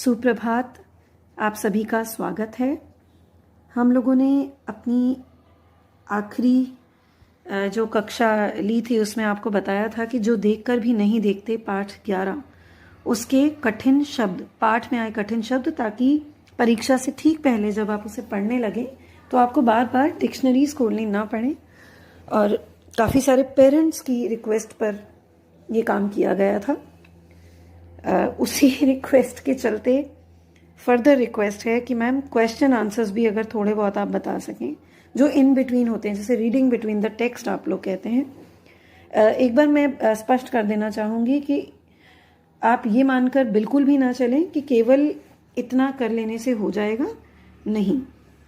सुप्रभात। आप सभी का स्वागत है। हम लोगों ने अपनी आखिरी जो कक्षा ली थी उसमें आपको बताया था कि जो देखकर भी नहीं देखते पाठ 11 उसके कठिन शब्द, पाठ में आए कठिन शब्द, ताकि परीक्षा से ठीक पहले जब आप उसे पढ़ने लगे तो आपको बार बार डिक्शनरीज खोलनी ना पड़े। और काफ़ी सारे पेरेंट्स की रिक्वेस्ट पर ये काम किया गया था। उसी रिक्वेस्ट के चलते फर्दर रिक्वेस्ट है कि मैम क्वेश्चन आंसर्स भी अगर थोड़े बहुत आप बता सकें जो इन बिटवीन होते हैं, जैसे रीडिंग बिटवीन द टेक्स्ट आप लोग कहते हैं। एक बार मैं स्पष्ट कर देना चाहूँगी कि आप ये मानकर बिल्कुल भी ना चलें कि केवल इतना कर लेने से हो जाएगा। नहीं,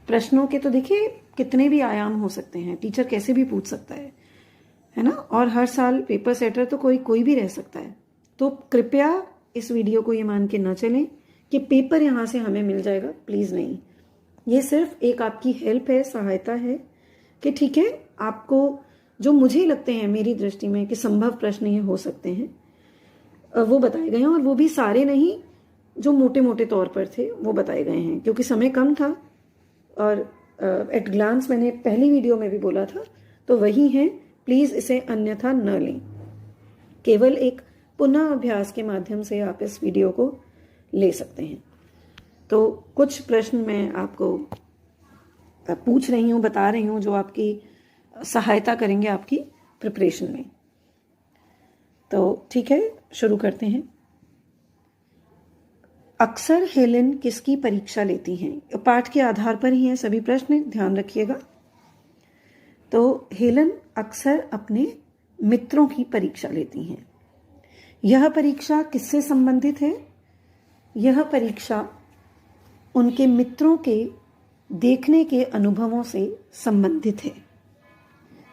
प्रश्नों के तो देखिए कितने भी आयाम हो सकते हैं, टीचर कैसे भी पूछ सकता है ना। और हर साल पेपर सेटर तो कोई भी रह सकता है। तो कृपया इस वीडियो को ये मान के ना चलें कि पेपर यहाँ से हमें मिल जाएगा, प्लीज़ नहीं। ये सिर्फ एक आपकी हेल्प है, सहायता है कि ठीक है, आपको जो मुझे लगते हैं मेरी दृष्टि में कि संभव प्रश्न ये हो सकते हैं वो बताए गए हैं, और वो भी सारे नहीं, जो मोटे मोटे तौर पर थे वो बताए गए हैं, क्योंकि समय कम था। और एट ग्लांस मैंने पहली वीडियो में भी बोला था, तो वही है। प्लीज़ इसे अन्यथा न लें। केवल एक पुनः अभ्यास के माध्यम से आप इस वीडियो को ले सकते हैं। तो कुछ प्रश्न मैं आपको पूछ रही हूँ, बता रही हूँ, जो आपकी सहायता करेंगे आपकी प्रिपरेशन में। तो ठीक है, शुरू करते हैं। अक्सर हेलेन किसकी परीक्षा लेती हैं? पाठ के आधार पर ही हैं सभी प्रश्न, ध्यान रखिएगा। तो हेलेन अक्सर अपने मित्रों की परीक्षा लेती हैं। यह परीक्षा किससे संबंधित है? यह परीक्षा उनके मित्रों के देखने के अनुभवों से संबंधित है।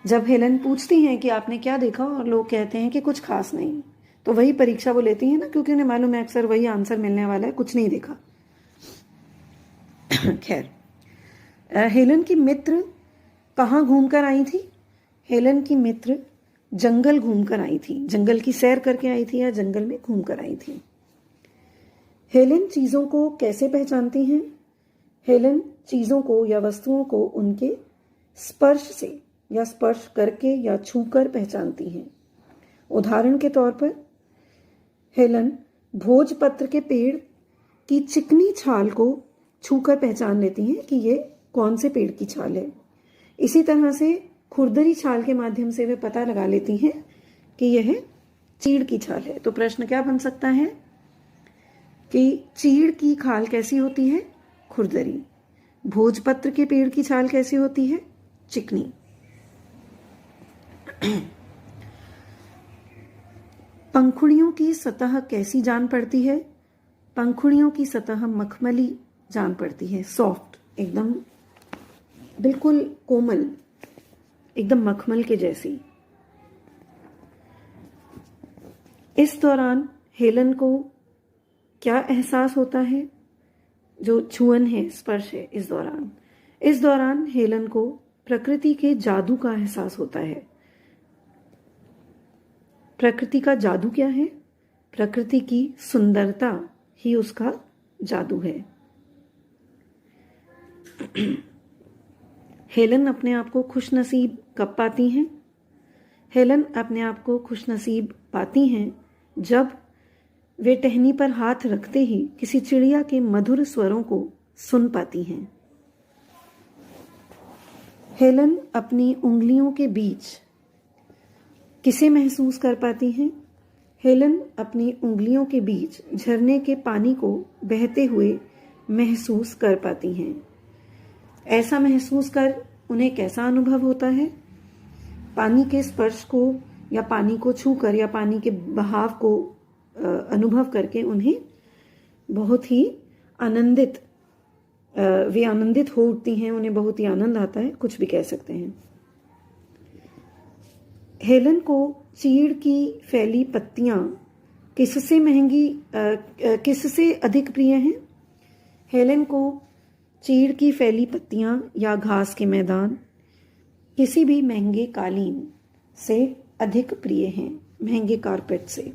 जब हेलेन पूछती हैं कि आपने क्या देखा, और लोग कहते हैं कि कुछ खास नहीं, तो वही परीक्षा वो लेती हैं ना, क्योंकि उन्हें मालूम है अक्सर वही आंसर मिलने वाला है, कुछ नहीं देखा। खैर, हेलेन की मित्र कहाँ घूमकर आई थी? हेलेन की मित्र जंगल घूमकर आई थी। जंगल की सैर करके आई थी या जंगल में घूमकर आई थी। हेलेन चीज़ों को कैसे पहचानती हैं? हेलेन चीज़ों को या वस्तुओं को उनके स्पर्श से या स्पर्श करके या छूकर पहचानती हैं। उदाहरण के तौर पर हेलेन भोजपत्र के पेड़ की चिकनी छाल को छूकर पहचान लेती हैं कि ये कौन से पेड़ की छाल है। इसी तरह से खुरदरी छाल के माध्यम से वे पता लगा लेती हैं कि यह चीड़ की छाल है। तो प्रश्न क्या बन सकता है कि चीड़ की खाल कैसी होती है? खुरदरी। भोजपत्र के पेड़ की छाल कैसी होती है? चिकनी। पंखुड़ियों की सतह कैसी जान पड़ती है? पंखुड़ियों की सतह मखमली जान पड़ती है, सॉफ्ट, एकदम बिल्कुल कोमल, एकदम मखमल के जैसी। इस दौरान हेलेन को क्या एहसास होता है? जो छुअन है, स्पर्श है। इस दौरान हेलेन को प्रकृति के जादू का एहसास होता है। प्रकृति का जादू क्या है? प्रकृति की सुंदरता ही उसका जादू है। हेलेन अपने आप को खुशनसीब कब पाती हैं? हेलेन अपने आप को खुशनसीब पाती हैं जब वे टहनी पर हाथ रखते ही किसी चिड़िया के मधुर स्वरों को सुन पाती हैं। हेलेन अपनी उंगलियों के बीच किसे महसूस कर पाती हैं? हेलेन अपनी उंगलियों के बीच झरने के पानी को बहते हुए महसूस कर पाती हैं। ऐसा महसूस कर उन्हें कैसा अनुभव होता है? पानी के स्पर्श को या पानी को छूकर या पानी के बहाव को अनुभव करके उन्हें बहुत ही आनंदित, वे आनंदित हो उठती हैं, उन्हें बहुत ही आनंद आता है, कुछ भी कह सकते हैं। हेलेन को चीड़ की फैली पत्तियां किससे अधिक प्रिय हैं? हेलेन को चीड़ की फैली पत्तियां या घास के मैदान किसी भी महंगे कालीन से अधिक प्रिय हैं, महंगे कारपेट से।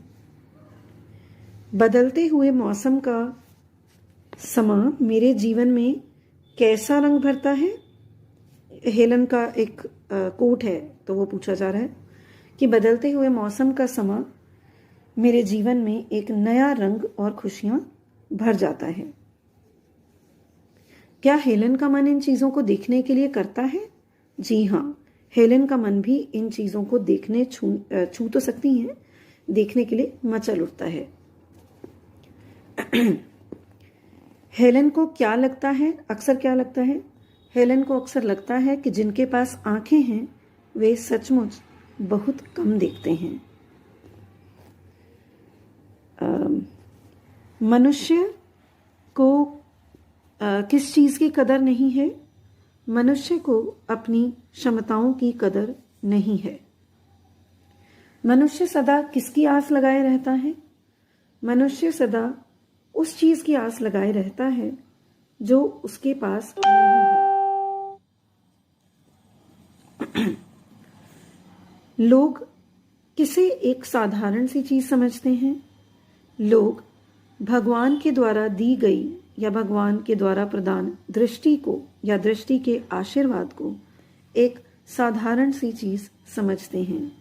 बदलते हुए मौसम का समा मेरे जीवन में कैसा रंग भरता है? हेलन का एक कोट है, तो वो पूछा जा रहा है कि बदलते हुए मौसम का समा मेरे जीवन में एक नया रंग और खुशियां भर जाता है। क्या हेलन का मन इन चीजों को देखने के लिए करता है? जी हाँ, हेलन का मन भी इन चीजों को देखने छू तो सकती हैं, देखने के लिए मचल उठता है। हेलन को क्या लगता है? अक्सर क्या लगता है? हेलन को अक्सर लगता है कि जिनके पास आंखें हैं वे सचमुच बहुत कम देखते हैं। मनुष्य को किस चीज की कदर नहीं है? मनुष्य को अपनी क्षमताओं की कदर नहीं है। मनुष्य सदा किसकी आस लगाए रहता है? मनुष्य सदा उस चीज की आस लगाए रहता है जो उसके पास नहीं है। लोग किसे एक साधारण सी चीज समझते हैं? लोग भगवान के द्वारा दी गई या भगवान के द्वारा प्रदान दृष्टि को या दृष्टि के आशीर्वाद को एक साधारण सी चीज समझते हैं।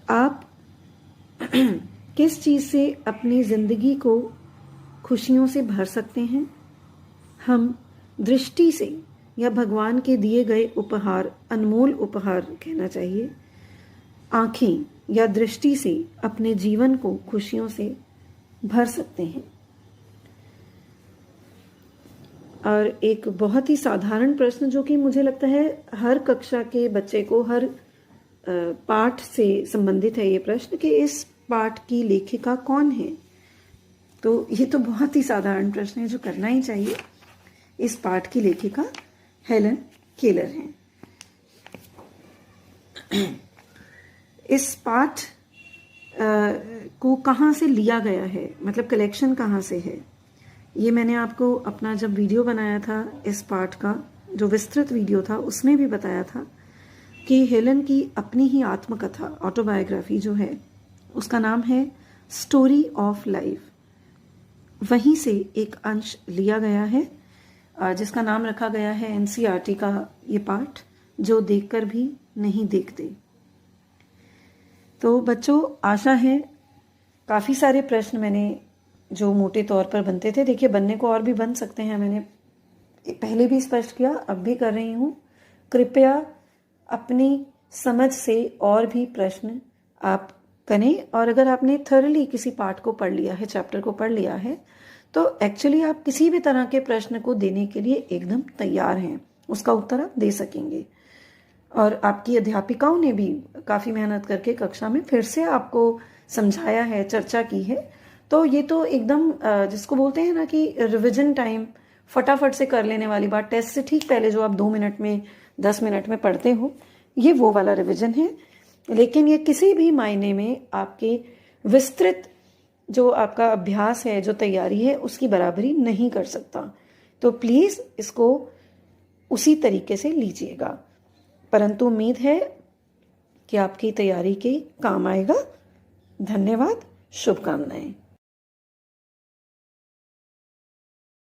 आप किस चीज से अपनी जिंदगी को खुशियों से भर सकते हैं? हम दृष्टि से या भगवान के दिए गए उपहार, अनमोल उपहार कहना चाहिए, आंखें या दृष्टि से अपने जीवन को खुशियों से भर सकते हैं। और एक बहुत ही साधारण प्रश्न जो कि मुझे लगता है हर कक्षा के बच्चे को, हर पाठ से संबंधित है ये प्रश्न कि इस पाठ की लेखिका कौन है? तो ये तो बहुत ही साधारण प्रश्न है जो करना ही चाहिए। इस पाठ की लेखिका हेलन केलर हैं। इस पाठ को कहाँ से लिया गया है, मतलब कलेक्शन कहाँ से है? ये मैंने आपको अपना जब वीडियो बनाया था इस पाठ का, जो विस्तृत वीडियो था, उसमें भी बताया था कि हेलन की अपनी ही आत्मकथा, ऑटोबायोग्राफी जो है, उसका नाम है स्टोरी ऑफ लाइफ। वहीं से एक अंश लिया गया है जिसका नाम रखा गया है एनसीईआरटी का ये पाठ, जो देखकर भी नहीं देखते। तो बच्चों, आशा है काफ़ी सारे प्रश्न मैंने जो मोटे तौर पर बनते थे, देखिए बनने को और भी बन सकते हैं, मैंने पहले भी स्पष्ट किया, अब भी कर रही हूँ। कृपया अपनी समझ से और भी प्रश्न आप करें, और अगर आपने थॉरली किसी पार्ट को पढ़ लिया है, चैप्टर को पढ़ लिया है, तो एक्चुअली आप किसी भी तरह के प्रश्न को देने के लिए एकदम तैयार हैं, उसका उत्तर आप दे सकेंगे। और आपकी अध्यापिकाओं ने भी काफ़ी मेहनत करके कक्षा में फिर से आपको समझाया है, चर्चा की है। तो ये तो एकदम जिसको बोलते हैं ना कि रिविजन टाइम, फटाफट से कर लेने वाली बात, टेस्ट से ठीक पहले जो आप 2 मिनट में 10 मिनट में पढ़ते हो, ये वो वाला रिविजन है। लेकिन ये किसी भी मायने में आपके विस्तृत जो आपका अभ्यास है, जो तैयारी है, उसकी बराबरी नहीं कर सकता। तो प्लीज़ इसको उसी तरीके से लीजिएगा, परंतु उम्मीद है कि आपकी तैयारी के काम आएगा। धन्यवाद, शुभकामनाएं।